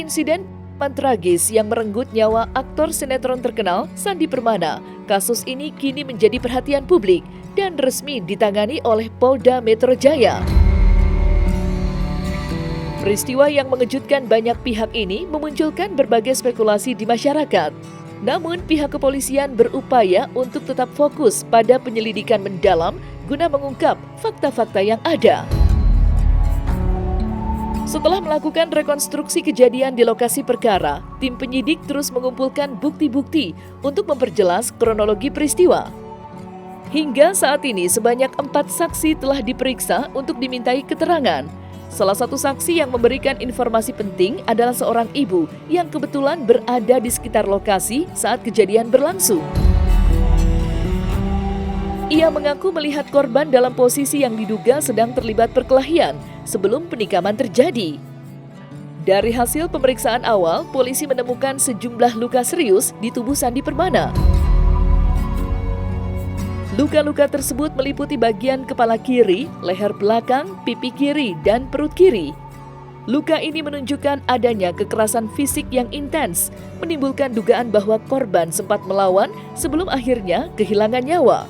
insiden tragis yang merenggut nyawa aktor sinetron terkenal Sandi Permana, kasus ini kini menjadi perhatian publik dan resmi ditangani oleh Polda Metro Jaya. Peristiwa yang mengejutkan banyak pihak ini memunculkan berbagai spekulasi di masyarakat. Namun pihak kepolisian berupaya untuk tetap fokus pada penyelidikan mendalam guna mengungkap fakta-fakta yang ada. Setelah melakukan rekonstruksi kejadian di lokasi perkara, tim penyidik terus mengumpulkan bukti-bukti untuk memperjelas kronologi peristiwa. Hingga saat ini sebanyak 4 saksi telah diperiksa untuk dimintai keterangan. Salah satu saksi yang memberikan informasi penting adalah seorang ibu yang kebetulan berada di sekitar lokasi saat kejadian berlangsung. Ia mengaku melihat korban dalam posisi yang diduga sedang terlibat perkelahian sebelum penikaman terjadi. Dari hasil pemeriksaan awal, polisi menemukan sejumlah luka serius di tubuh Sandi Permana. Luka-luka tersebut meliputi bagian kepala kiri, leher belakang, pipi kiri, dan perut kiri. Luka ini menunjukkan adanya kekerasan fisik yang intens, menimbulkan dugaan bahwa korban sempat melawan sebelum akhirnya kehilangan nyawa.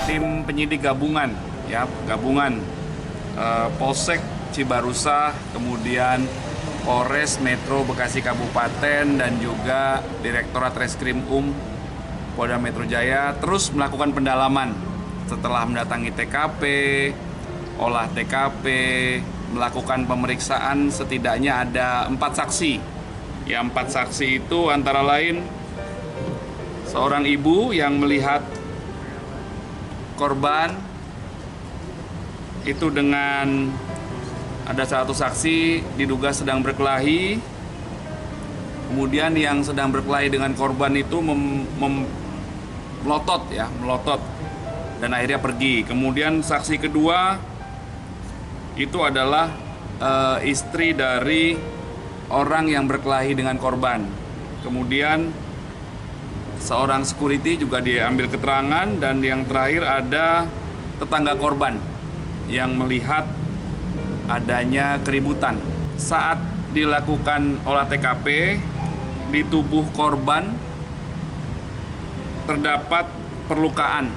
Tim penyidik gabungan Polsek Cibarusah, kemudian Polres Metro Bekasi Kabupaten, dan juga Direktorat Reskrim Polda Metro Jaya terus melakukan pendalaman setelah mendatangi TKP, olah TKP, melakukan pemeriksaan setidaknya ada 4 saksi. Ya, 4 saksi itu antara lain seorang ibu yang melihat korban itu dengan ada satu saksi diduga sedang berkelahi. Kemudian yang sedang berkelahi dengan korban itu melotot dan akhirnya pergi. Kemudian saksi kedua itu adalah istri dari orang yang berkelahi dengan korban. Kemudian seorang security juga diambil keterangan, dan yang terakhir ada tetangga korban yang melihat adanya keributan. Saat dilakukan olah TKP, di tubuh korban terdapat perlukaan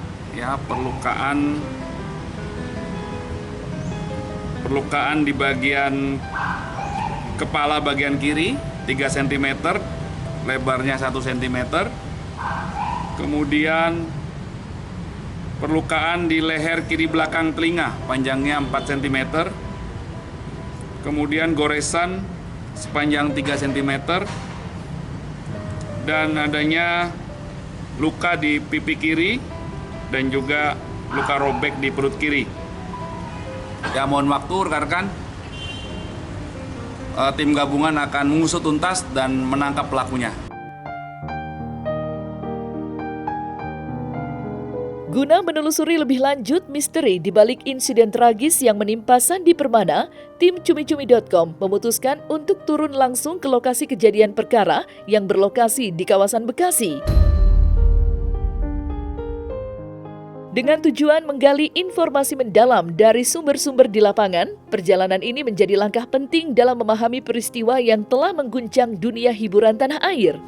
di bagian kepala bagian kiri 3 cm, lebarnya 1 cm. Kemudian perlukaan di leher kiri belakang telinga, panjangnya 4 cm. Kemudian goresan sepanjang 3 cm. Dan adanya luka di pipi kiri dan juga luka robek di perut kiri. Ya, mohon waktu rekan-rekan. Tim gabungan akan mengusut tuntas dan menangkap pelakunya. Guna menelusuri lebih lanjut misteri di balik insiden tragis yang menimpa Sandi Permana, tim Cumi-Cumi.com memutuskan untuk turun langsung ke lokasi kejadian perkara yang berlokasi di kawasan Bekasi. Dengan tujuan menggali informasi mendalam dari sumber-sumber di lapangan, perjalanan ini menjadi langkah penting dalam memahami peristiwa yang telah mengguncang dunia hiburan tanah air.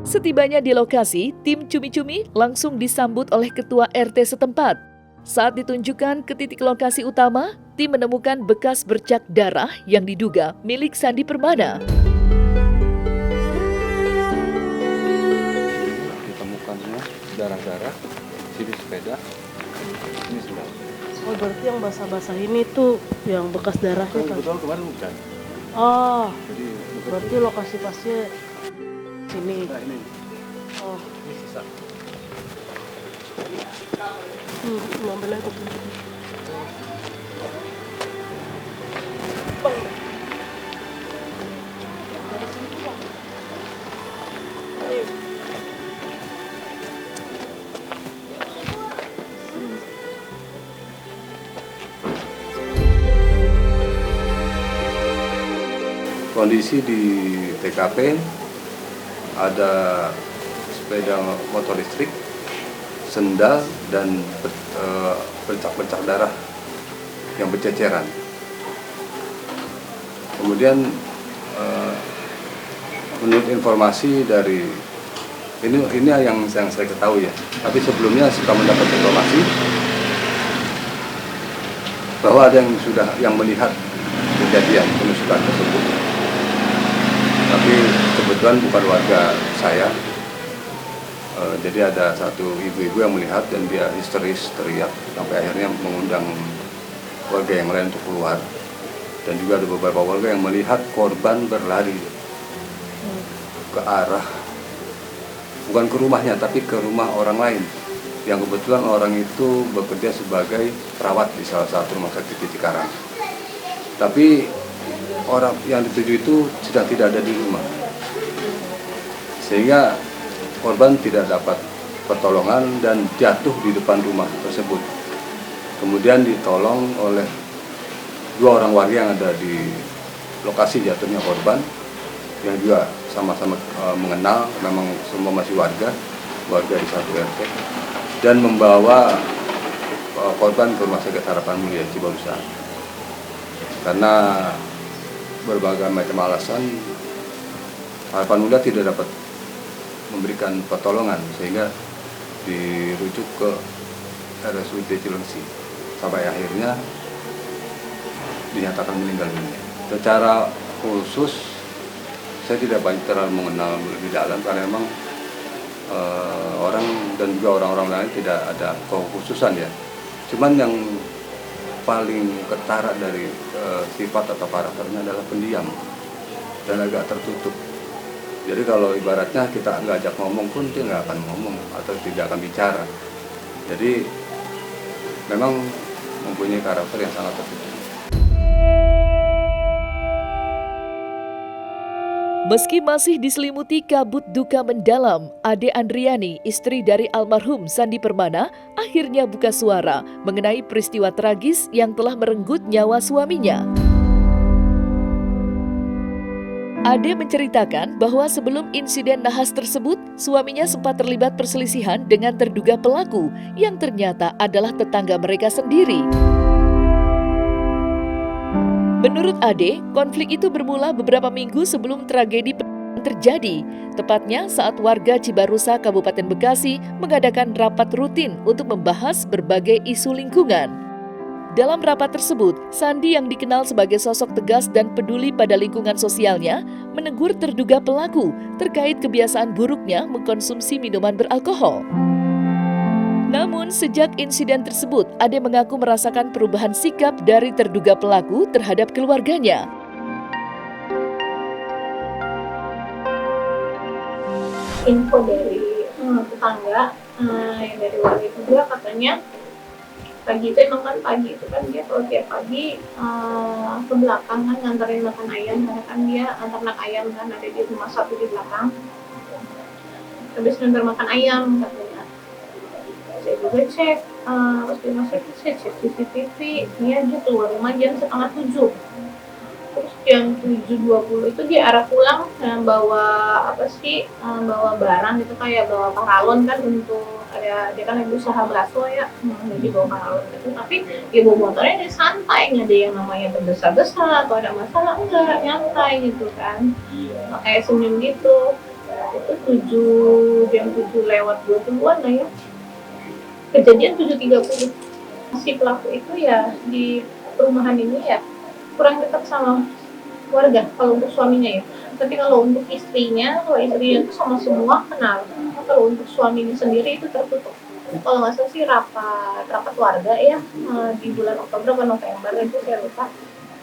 Setibanya di lokasi, tim Cumi-Cumi langsung disambut oleh ketua RT setempat. Saat ditunjukkan ke titik lokasi utama, tim menemukan bekas bercak darah yang diduga milik Sandi Permana. Ditemukannya darah-darah, sini sepeda, ini sudah. Oh, berarti yang basah-basah ini tuh yang bekas darahnya kan? Betul, kemarin bukan. Oh, Jadi, berarti lokasi pasnya sini. Nah, ini. Oh, Ini sisa. ambil aja. Kondisi di TKP ada sepeda motor listrik, sendal, dan bercak-bercak darah yang berceceran. Kemudian menurut informasi dari ini yang saya ketahui ya. Tapi sebelumnya sudah mendapat informasi bahwa ada yang melihat kejadian penusukan tersebut. Tapi kebetulan bukan warga saya. Jadi ada satu ibu-ibu yang melihat dan dia histeris teriak sampai akhirnya mengundang warga yang lain untuk keluar. Dan juga ada beberapa warga yang melihat korban berlari ke arah, bukan ke rumahnya tapi ke rumah orang lain yang kebetulan orang itu bekerja sebagai perawat di salah satu rumah sakit di Cikarang. Tapi orang yang dituju itu sedang tidak ada di rumah, sehingga korban tidak dapat pertolongan dan jatuh di depan rumah tersebut. Kemudian ditolong oleh 2 orang warga yang ada di lokasi jatuhnya korban, yang juga sama-sama mengenal, memang semua masih warga di satu RT, dan membawa korban ke Rumah Sakit Harapan Mulia Cibarusah. Karena berbagai macam alasan, Harapan Mulia tidak dapat memberikan pertolongan sehingga dirujuk ke RSUD Cilengsi sampai akhirnya dinyatakan meninggal dunia. Secara khusus saya tidak banyak terlalu mengenal lebih dalam karena memang orang dan juga orang-orang lain tidak ada kekhususan ya. Cuman yang paling ketara dari sifat atau karakternya adalah pendiam dan agak tertutup. Jadi kalau ibaratnya kita nggak ajak ngomong pun dia nggak akan ngomong atau tidak akan bicara. Jadi memang mempunyai karakter yang sangat tertutup. Meski masih diselimuti kabut duka mendalam, Ade Andriani, istri dari almarhum Sandi Permana, akhirnya buka suara mengenai peristiwa tragis yang telah merenggut nyawa suaminya. Ade menceritakan bahwa sebelum insiden nahas tersebut, suaminya sempat terlibat perselisihan dengan terduga pelaku yang ternyata adalah tetangga mereka sendiri. Menurut Ade, konflik itu bermula beberapa minggu sebelum tragedi terjadi, tepatnya saat warga Cibarusah, Kabupaten Bekasi mengadakan rapat rutin untuk membahas berbagai isu lingkungan. Dalam rapat tersebut, Sandi yang dikenal sebagai sosok tegas dan peduli pada lingkungan sosialnya menegur terduga pelaku terkait kebiasaan buruknya mengkonsumsi minuman beralkohol. Namun, sejak insiden tersebut, Ade mengaku merasakan perubahan sikap dari terduga pelaku terhadap keluarganya. Info dari tetangga yang dari warga itu juga katanya pagi itu emang kan pagi itu kan dia kalau tiap pagi ke belakang kan nganterin makan ayam karena kan dia ternak ayam kan ada di rumah satu di belakang, habis nganter makan ayam katanya. Saya juga cek pas di rumah sakit saya cek CCTV, dia keluar rumah jam 6:30. Terus jam 7.20 itu dia arah pulang bawa bawa barang gitu kayak bawa paralon kan untuk ada dia kan lagi usaha bakso ya, jadi bawa paralon gitu. Tapi dia bawa motornya dia santai, nggak ada yang namanya tergesa-gesa atau ada masalah, enggak, nyantai gitu kan, kayak senyum gitu. Itu jam 7:20 lah ya, kejadian 7.30. Si pelaku itu ya di perumahan ini ya kurang dekat sama warga kalau untuk suaminya ya. Tapi kalau untuk istrinya itu sama semua kenal. Kalau untuk suaminya sendiri itu tertutup. Kalau nggak salah sih rapat warga ya di bulan Oktober atau November itu saya lupa.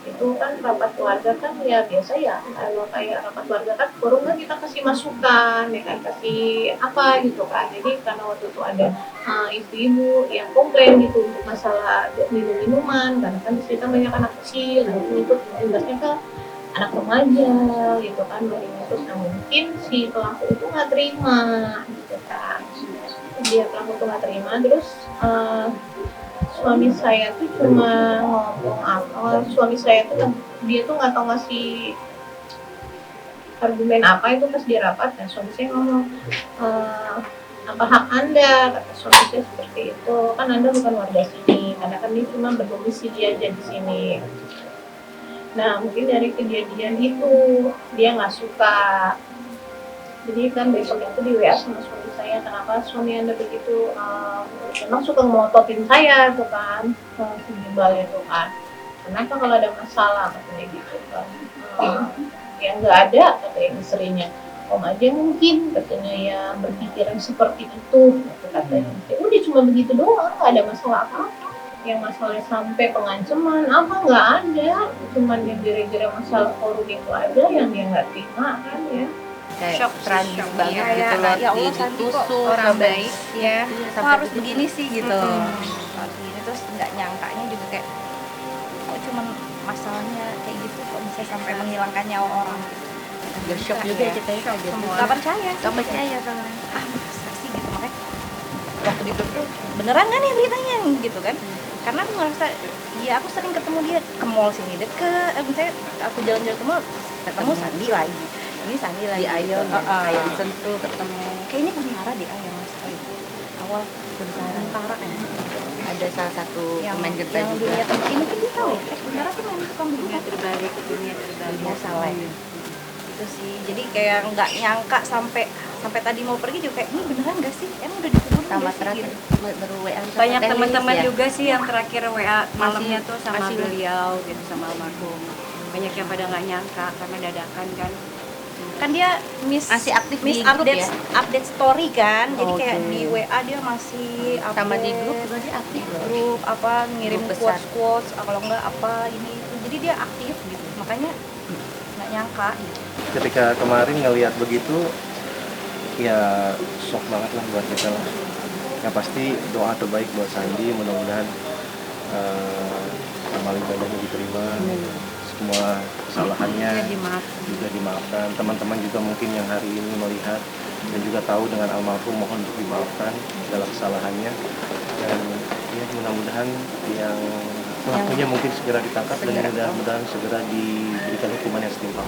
Itu kan rapat keluarga kan ya biasa ya, kalau kayak rapat keluarga kan forum kan kita kasih masukan ya kan, kasih apa gitu kan. Jadi karena waktu itu ada ibu-ibu yang komplain gitu untuk masalah minuman karena kan di situ banyak anak kecil, nah itu imbasnya ke anak remaja gitu kan. Terus mungkin si pelaku itu nggak terima gitu kan, dia pelaku itu nggak terima. Terus suami saya tuh cuma ngomong apa, suami saya tuh dia tuh nggak tahu ngasih argumen apa itu pas dia rapat. Dan suami saya ngomong apa hak Anda, kata suami saya seperti itu, kan Anda bukan warga sini, karena kan dia cuma berdomisili aja di sini. Nah mungkin dari kejadian itu dia nggak suka, jadi kan besok itu di WA sama suami saya, kenapa suami Anda begitu, memang suka ngototin saya tuh kan, si Gimbal itu kan, kenapa kalau ada masalah katanya gitu kan, ya nggak ada kata istrinya, Om aja mungkin katanya ya berpikiran seperti itu katanya. Ya udah cuma begitu doang, nggak ada masalah apa-apa. Yang masalahnya sampai pengancaman apa nggak ada, cuman yang gara-gara masalah forum itu aja yang dia nggak terima kan ya. Kayak tragis banget ya, gitu loh, ya Allah Santi kok ditusuk orang sampai baik ya, kok sampai harus begini sih gitu. Saat ini terus nggak nyangkanya juga kayak kok cuman masalahnya kayak gitu kok bisa sampai menghilangkan nyawa orang gitu. Agak shock juga ya kita ya kayak gitu. Gak percaya sama masa sih gitu, makanya waktu di grup tuh beneran nggak nih beritanya gitu kan, karena aku ngerasa ya aku sering ketemu dia ke mall sini deket, misalnya aku jalan-jalan ke mall ketemu Sandi lagi, ini Sandi lagi Ayo kayak disentuh ketemu. kayaknya Kuntara deh ya mas, awal Kuntara kan Ada salah satu yang pemain kita yang juga. dunia terbalik mungkin dia tahu ya, Kuntara tuh main tukang Dunia bubur terbalik. dunia salah itu sih, jadi kayak nggak nyangka sampai tadi mau pergi juga kayak ini beneran nggak sih, emang udah dikuburin Sama nggak sih terakhir gitu. baru WA sama Banyak Teh teman-teman Lilis ya. juga sih yang terakhir WA malamnya tuh sama masih- beliau gitu, sama almarhum. Banyak yang pada nggak nyangka karena dadakan kan. Kan dia Masih aktif di grup update ya? update story kan, jadi kayak Oke. di WA dia masih update Sama di grup juga dia aktif loh. grup apa ngirim Grup besar. quotes kalau enggak apa ini itu, jadi dia aktif gitu, makanya nggak nyangka gitu. Ketika kemarin ngelihat begitu ya shock banget lah buat kita lah. Ya pasti doa terbaik buat Sandi, mudah-mudahan amal ibadahnya diterima, semua kesalahannya juga dimaafkan. Teman-teman juga mungkin yang hari ini melihat dan juga tahu dengan almarhum, mohon untuk dimaafkan segala kesalahannya, dan ya mudah-mudahan yang pelakunya mungkin segera ditangkap dan mudah-mudahan segera diberikan hukuman yang setimpal.